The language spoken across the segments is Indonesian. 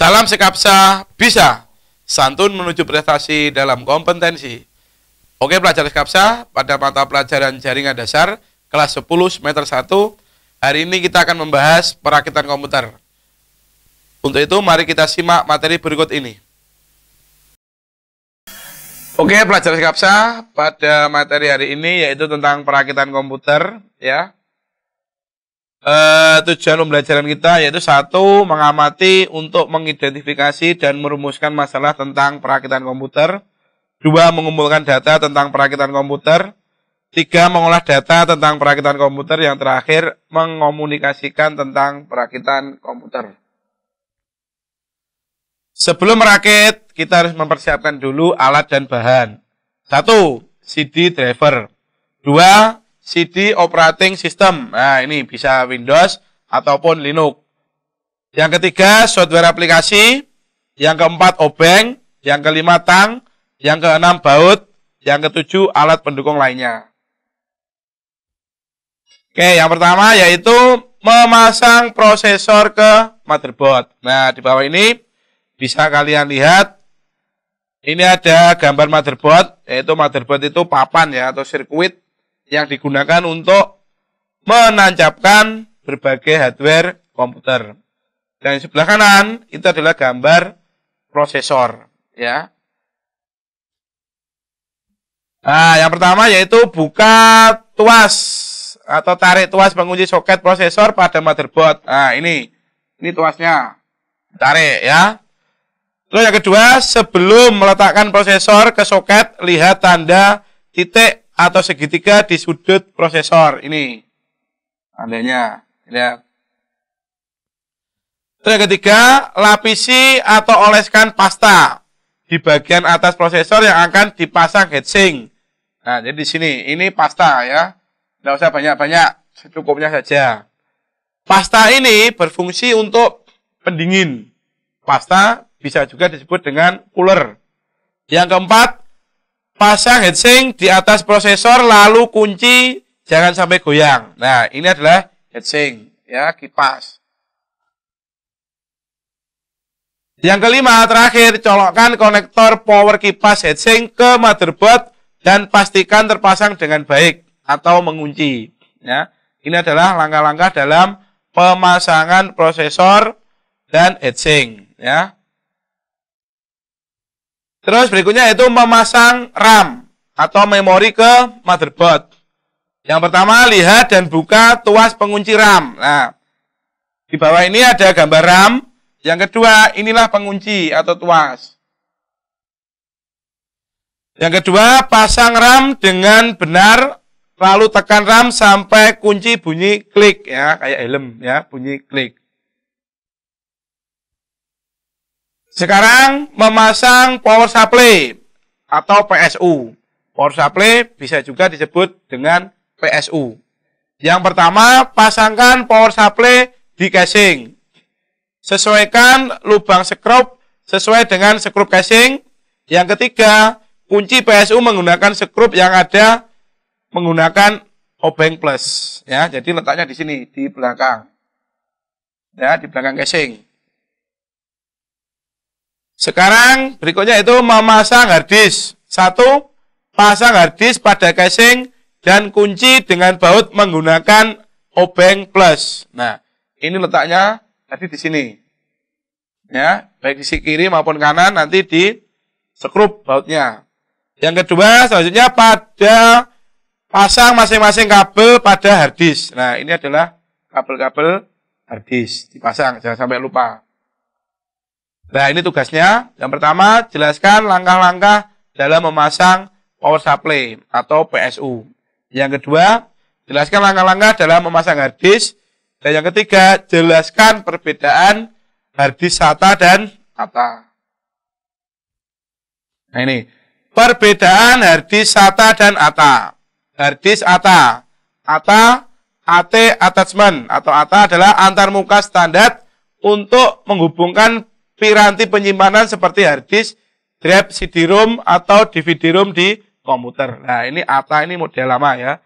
Salam Sekapsa bisa santun menuju prestasi dalam kompetensi. Oke pelajar Sekapsa, pada mata pelajaran jaringan dasar kelas 10 semester 1, hari ini kita akan membahas perakitan komputer. Untuk itu mari kita simak materi berikut ini. Oke pelajar Sekapsa, pada materi hari ini yaitu tentang perakitan komputer ya. Tujuan pembelajaran kita yaitu 1. Mengamati untuk mengidentifikasi dan merumuskan masalah tentang perakitan komputer. 2. Mengumpulkan data tentang perakitan komputer. 3. Mengolah data tentang perakitan komputer. Yang terakhir, mengomunikasikan tentang perakitan komputer. Sebelum merakit, kita harus mempersiapkan dulu alat dan bahan. 1. CD driver. 2. CD operating system. Nah, ini bisa Windows ataupun Linux. Yang ketiga, software aplikasi. Yang keempat, obeng. Yang kelima, tang. Yang keenam, baut. Yang ketujuh, alat pendukung lainnya. Oke, yang pertama yaitu memasang prosesor ke motherboard. Nah, di bawah ini bisa kalian lihat. Ini ada gambar motherboard. Yaitu motherboard itu papan ya, atau sirkuit yang digunakan untuk menancapkan berbagai hardware komputer. Dan di sebelah kanan itu adalah gambar prosesor ya. Nah, yang pertama yaitu buka tuas atau tarik tuas pengunci soket prosesor pada motherboard. Nah, ini tuasnya. Tarik ya. Terus yang kedua, sebelum meletakkan prosesor ke soket, lihat tanda titik atau segitiga di sudut prosesor ini. Tandanya, lihat. Terus yang ketiga, lapisi atau oleskan pasta di bagian atas prosesor yang akan dipasang heatsink. Nah, jadi di sini, ini pasta ya. Tidak usah banyak-banyak, secukupnya saja. Pasta ini berfungsi untuk pendingin. Pasta bisa juga disebut dengan cooler. Yang keempat, pasang heatsink di atas prosesor lalu kunci jangan sampai goyang. Nah, ini adalah heatsink ya, kipas. Yang kelima, terakhir, colokkan konektor power kipas heatsink ke motherboard dan pastikan terpasang dengan baik atau mengunci ya. Ini adalah langkah-langkah dalam pemasangan prosesor dan heatsink ya. Terus berikutnya itu memasang RAM atau memori ke motherboard. Yang pertama, lihat dan buka tuas pengunci RAM. Nah, di bawah ini ada gambar RAM. Yang kedua, inilah pengunci atau tuas. Yang kedua, pasang RAM dengan benar, lalu tekan RAM sampai kunci bunyi klik ya, kayak helm ya, bunyi klik. Sekarang memasang power supply atau PSU. Power supply bisa juga disebut dengan PSU. Yang pertama, pasangkan power supply di casing. Sesuaikan lubang skrup sesuai dengan skrup casing. Yang ketiga, kunci PSU menggunakan skrup yang ada menggunakan obeng plus. Ya, jadi letaknya di sini, di belakang. Ya, di belakang casing. Sekarang berikutnya itu memasang harddisk. 1. Pasang harddisk pada casing dan kunci dengan baut menggunakan obeng plus. Nah, ini letaknya tadi di sini. Ya, baik di sisi kiri maupun kanan nanti di skrup bautnya. Yang kedua, selanjutnya pada pasang masing-masing kabel pada harddisk. Nah, ini adalah kabel-kabel harddisk dipasang, jangan sampai lupa. Nah, ini tugasnya. Yang pertama, jelaskan langkah-langkah dalam memasang power supply atau PSU. Yang kedua, jelaskan langkah-langkah dalam memasang harddisk. Dan yang ketiga, jelaskan perbedaan harddisk SATA dan ATA. Nah, ini. Perbedaan harddisk SATA dan ATA. Harddisk ATA. ATA, AT attachment atau ATA adalah antarmuka standar untuk menghubungkan piranti penyimpanan seperti harddisk, drive CD-ROM atau DVD-ROM di komputer. Nah, ini ATA ini model lama ya.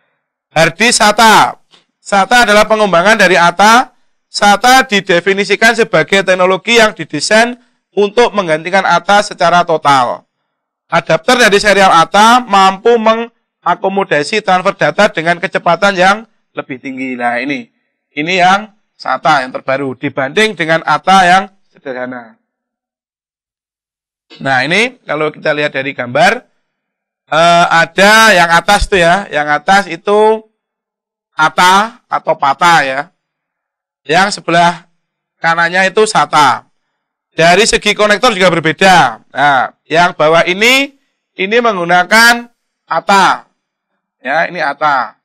Harddisk SATA. SATA adalah pengembangan dari ATA. SATA didefinisikan sebagai teknologi yang didesain untuk menggantikan ATA secara total. Adapter dari serial ATA mampu mengakomodasi transfer data dengan kecepatan yang lebih tinggi. Nah, ini yang SATA yang terbaru dibanding dengan ATA yang sederhana. Nah, ini kalau kita lihat dari gambar, ada yang atas tuh ya, yang atas itu ATA atau PATA ya. Yang sebelah kanannya itu SATA. Dari segi konektor juga berbeda. Nah, yang bawah ini menggunakan ATA. Ya, ini ATA.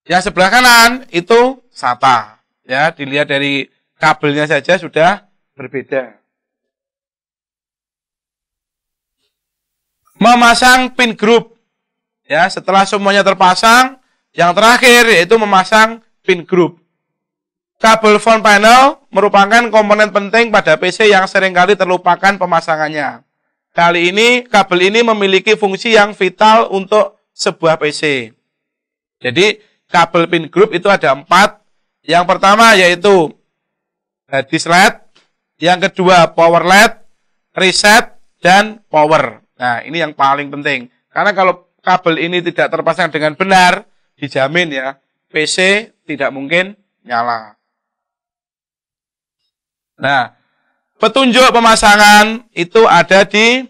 Yang sebelah kanan itu SATA. Ya, dilihat dari kabelnya saja sudah berbeda. Memasang pin group. Ya, setelah semuanya terpasang, yang terakhir yaitu memasang pin group. Kabel front panel merupakan komponen penting pada PC yang seringkali terlupakan pemasangannya. Kali ini, kabel ini memiliki fungsi yang vital untuk sebuah PC. Jadi, kabel pin group itu ada 4. Yang pertama yaitu disk LED, yang kedua power LED, reset, dan power. Nah, ini yang paling penting. Karena kalau kabel ini tidak terpasang dengan benar, dijamin ya, PC tidak mungkin nyala. Nah, petunjuk pemasangan itu ada di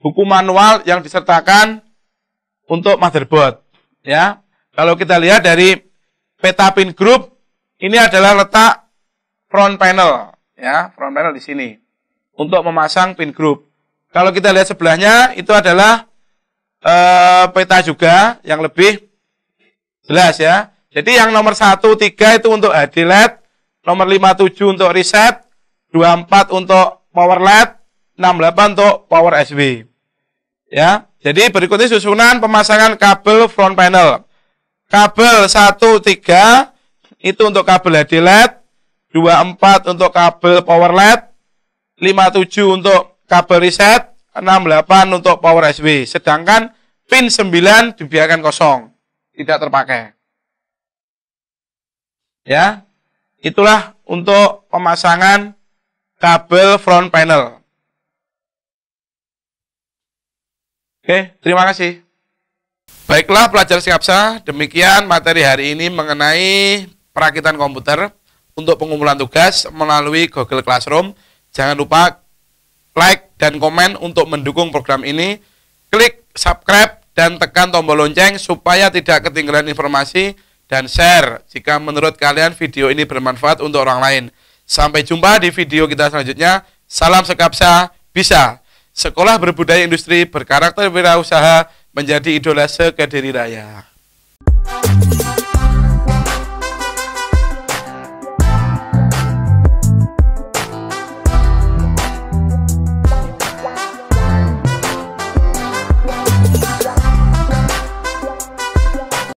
buku manual yang disertakan untuk motherboard. Ya, kalau kita lihat dari peta pin group, ini adalah letak front panel, ya, front panel di sini untuk memasang pin group. Kalau kita lihat sebelahnya itu adalah peta juga yang lebih jelas ya. Jadi yang nomor 1, 3 itu untuk HD LED, nomor 5, 7 untuk reset, 24 untuk power LED, 68 untuk power SW. Ya, jadi berikutnya susunan pemasangan kabel front panel. Kabel 1, 3 itu untuk kabel HD LED, 24 untuk kabel power LED, 57 untuk kabel reset, 68 untuk power SW. Sedangkan pin 9 dibiarkan kosong, tidak terpakai. Ya, itulah untuk pemasangan kabel front panel. Oke, terima kasih. Baiklah pelajar Sikapsa, demikian materi hari ini mengenai perakitan komputer untuk pengumpulan tugas melalui Google Classroom. Jangan lupa like dan komen untuk mendukung program ini. Klik subscribe dan tekan tombol lonceng supaya tidak ketinggalan informasi, dan share jika menurut kalian video ini bermanfaat untuk orang lain. Sampai jumpa di video kita selanjutnya. Salam Sikapsa bisa. Sekolah berbudaya industri berkarakter wirausaha menjadi idola se-Kediri Raya.